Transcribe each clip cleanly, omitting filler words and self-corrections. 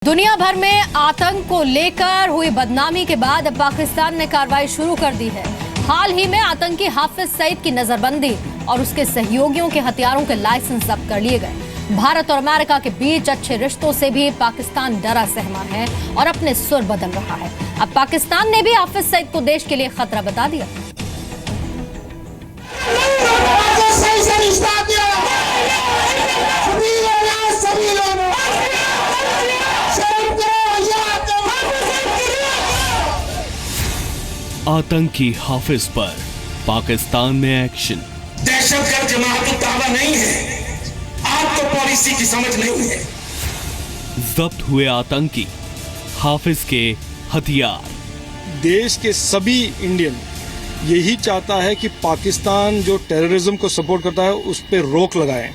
दुनिया भर में आतंक को लेकर हुई बदनामी के बाद अब पाकिस्तान ने कार्रवाई शुरू कर दी है। हाल ही में आतंकी हाफिज सईद की नजरबंदी और उसके सहयोगियों के हथियारों के लाइसेंस जब्त कर लिए गए। भारत और अमेरिका के बीच अच्छे रिश्तों से भी पाकिस्तान डरा सहमा है और अपने सुर बदल रहा है। अब पाकिस्तान ने भी हाफिज सईद को देश के लिए खतरा बता दिया। आतंकी हाफिज पर पाकिस्तान में एक्शन। दहशतगर्द जमात-उद-दावा नहीं है, आपको पॉलिसी की समझ नहीं है। जब्त हुए आतंकी हाफिज के हथियार। देश के सभी इंडियन यही चाहता है कि पाकिस्तान जो टेररिज्म को सपोर्ट करता है उस पर रोक लगाए।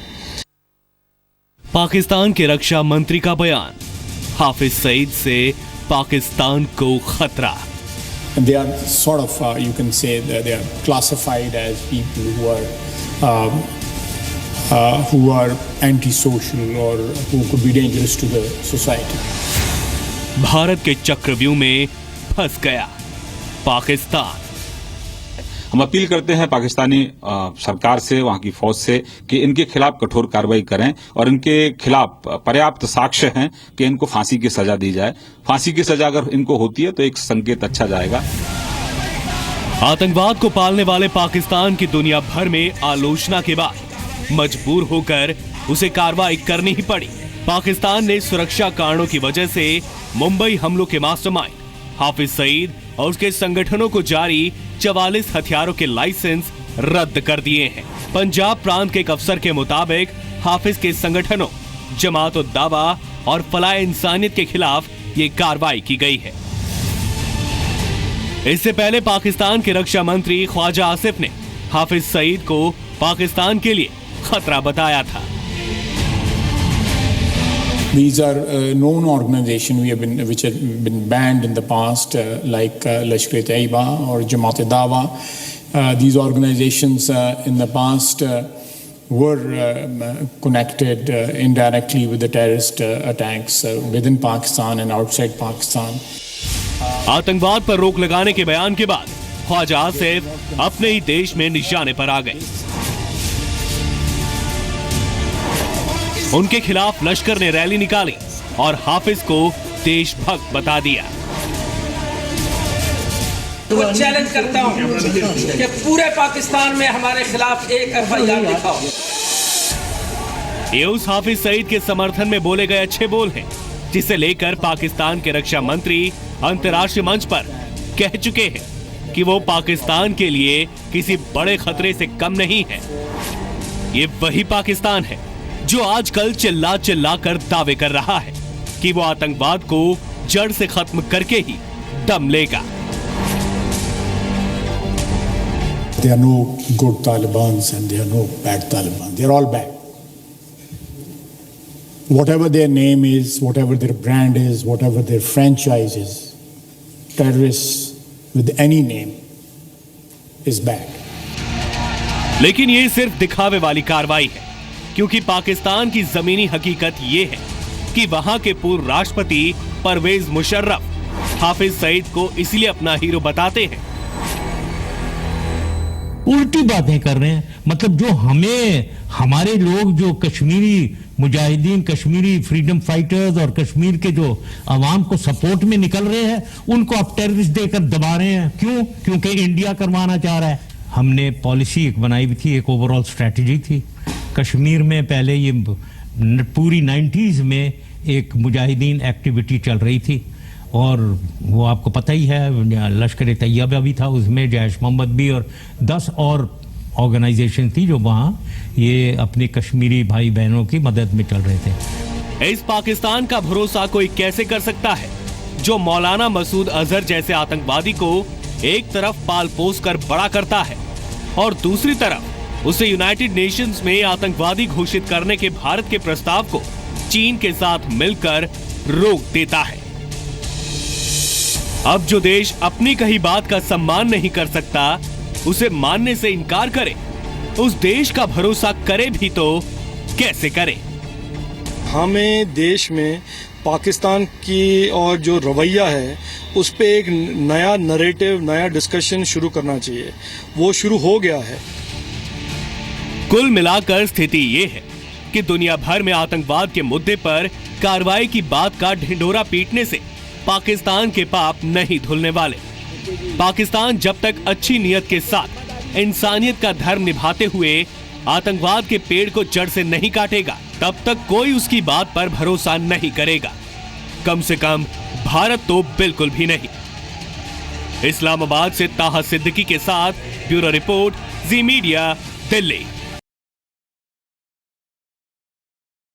पाकिस्तान के रक्षा मंत्री का बयान, हाफिज सईद से पाकिस्तान को खतरा। They are sort of, you can say that they are classified as people who are antisocial or who could be dangerous to the society. Bharat के चक्रव्यूह में फंस गया पाकिस्तान। हम अपील करते हैं पाकिस्तानी सरकार से, वहां की फौज से कि इनके खिलाफ कठोर कार्रवाई करें और इनके खिलाफ पर्याप्त साक्ष्य हैं कि इनको फांसी की सजा दी जाए। फांसी की सजा अगर इनको होती है तो एक संकेत अच्छा जाएगा। आतंकवाद को पालने वाले पाकिस्तान की दुनिया भर में आलोचना के बाद मजबूर होकर उसे कार्रवाई करनी ही पड़ी। पाकिस्तान ने सुरक्षा कारणों की वजह से मुंबई हमलों के मास्टरमाइंड हाफिज सईद और उसके संगठनों को जारी 44 हथियारों के लाइसेंस रद्द कर दिए हैं। पंजाब प्रांत के एक अफसर के मुताबिक हाफिज के संगठनों जमात-उद-दावा और फलाए इंसानियत के खिलाफ ये कार्रवाई की गई है। इससे पहले पाकिस्तान के रक्षा मंत्री ख्वाजा आसिफ ने हाफिज सईद को पाकिस्तान के लिए खतरा बताया था। These are known organizations which have been banned in the past, like Lashkar-e-Taiba or Jamaat-e-Dawa. These organizations in the past were connected indirectly with the terrorist attacks within Pakistan and outside Pakistan. आतंकवाद पर रोक लगाने के बयान के बाद ख्वाजा आसिफ अपने ही देश में निशाने पर आ गए। उनके खिलाफ लश्कर ने रैली निकाली और हाफिज को देशभक्त बता दिया। तो चैलेंज करता हूं कि पूरे पाकिस्तान में हमारे खिलाफ एक एफआईआर दिखाओ। ये उस हाफिज सईद के समर्थन में बोले गए अच्छे बोल हैं, जिसे लेकर पाकिस्तान के रक्षा मंत्री अंतर्राष्ट्रीय मंच पर कह चुके हैं कि वो पाकिस्तान के लिए किसी बड़े खतरे से कम नहीं है। ये वही पाकिस्तान है जो आजकल चिल्ला चिल्ला कर दावे कर रहा है कि वो आतंकवाद को जड़ से खत्म करके ही दम लेगा। There are no good Talibans and there are no bad Taliban. They are all bad. Whatever their name is, whatever their brand is, whatever their franchise is, terrorists with any name is bad. लेकिन ये सिर्फ दिखावे वाली कार्रवाई है, क्योंकि पाकिस्तान की जमीनी हकीकत ये है कि वहां के पूर्व राष्ट्रपति परवेज मुशर्रफ हाफिज सईद को इसलिए अपना हीरो बताते हैं। उल्टी बातें कर रहे हैं। मतलब जो हमारे लोग जो कश्मीरी मुजाहिदीन, कश्मीरी फ्रीडम फाइटर्स और कश्मीर के जो अवाम को सपोर्ट में निकल रहे हैं, उनको आप टेररिस्ट देकर दबा रहे हैं। क्यों? क्योंकि इंडिया करवाना चाह रहा है। हमने पॉलिसी एक बनाई हुई थी, एक ओवरऑल स्ट्रेटजी थी। कश्मीर में पहले ये पूरी 90s में एक मुजाहिदीन एक्टिविटी चल रही थी और वो आपको पता ही है, लश्कर-ए-तैयबा भी था उसमें, जैश मोहम्मद भी, और 10 और ऑर्गेनाइजेशन थी जो वहाँ ये अपने कश्मीरी भाई बहनों की मदद में चल रहे थे। इस पाकिस्तान का भरोसा कोई कैसे कर सकता है जो मौलाना मसूद अजहर जैसे आतंकवादी को एक तरफ पाल पोस कर बड़ा करता है और दूसरी तरफ उसे यूनाइटेड नेशंस में आतंकवादी घोषित करने के भारत के प्रस्ताव को चीन के साथ मिलकर रोक देता है। अब जो देश अपनी कही बात का सम्मान नहीं कर सकता, उसे मानने से इनकार करे, उस देश का भरोसा करे भी तो कैसे करे? हमें देश में पाकिस्तान की और जो रवैया है उस पे एक नया नरेटिव, नया डिस्कशन शुरू करना चाहिए। वो शुरू हो गया है। कुल मिलाकर स्थिति ये है कि दुनिया भर में आतंकवाद के मुद्दे पर कार्रवाई की बात का ढिंढोरा पीटने से पाकिस्तान के पाप नहीं धुलने वाले। पाकिस्तान जब तक अच्छी नीयत के साथ इंसानियत का धर्म निभाते हुए आतंकवाद के पेड़ को जड़ से नहीं काटेगा, तब तक कोई उसकी बात पर भरोसा नहीं करेगा। कम से कम भारत तो बिल्कुल भी नहीं। इस्लामाबाद से ताहा सिद्दीकी के साथ ब्यूरो रिपोर्ट, जी मीडिया, दिल्ली।